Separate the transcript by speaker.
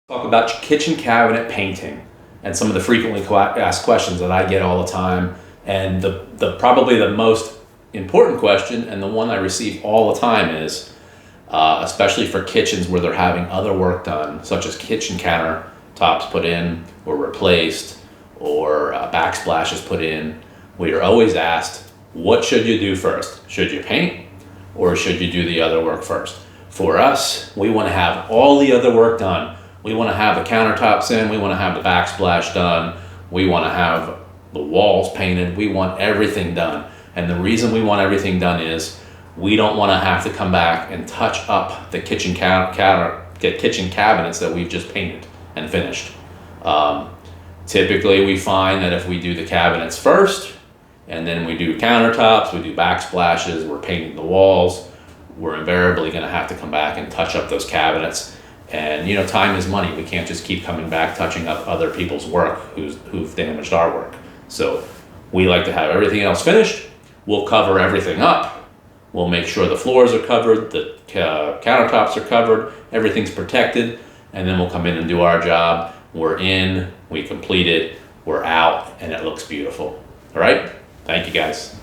Speaker 1: Talk about kitchen cabinet painting and some of the frequently asked questions that I get all the time. And the probably the most important question, and the one I receive all the time, is especially for kitchens where they're having other work done, such as kitchen countertops put in or replaced, or backsplashes put in. We are always asked, what should you do first? Should you paint or should you do the other work first? For us, we want to have all the other work done. We want to have the countertops in, we want to have the backsplash done, we want to have the walls painted, we want everything done. And the reason we want everything done is we don't want to have to come back and touch up the kitchen kitchen cabinets that we've just painted and finished. Typically we find that if we do the cabinets first, and then we do countertops, we do backsplashes, we're painting the walls, we're invariably going to have to come back and touch up those cabinets. And you know, time is money. We can't just keep coming back touching up other people's work who've damaged our work. So we like to have everything else finished. We'll cover everything up. We'll make sure the floors are covered, the countertops are covered, everything's protected, and then we'll come in and do our job. We're in, we complete it, we're out, and it looks beautiful. All right? Thank you guys.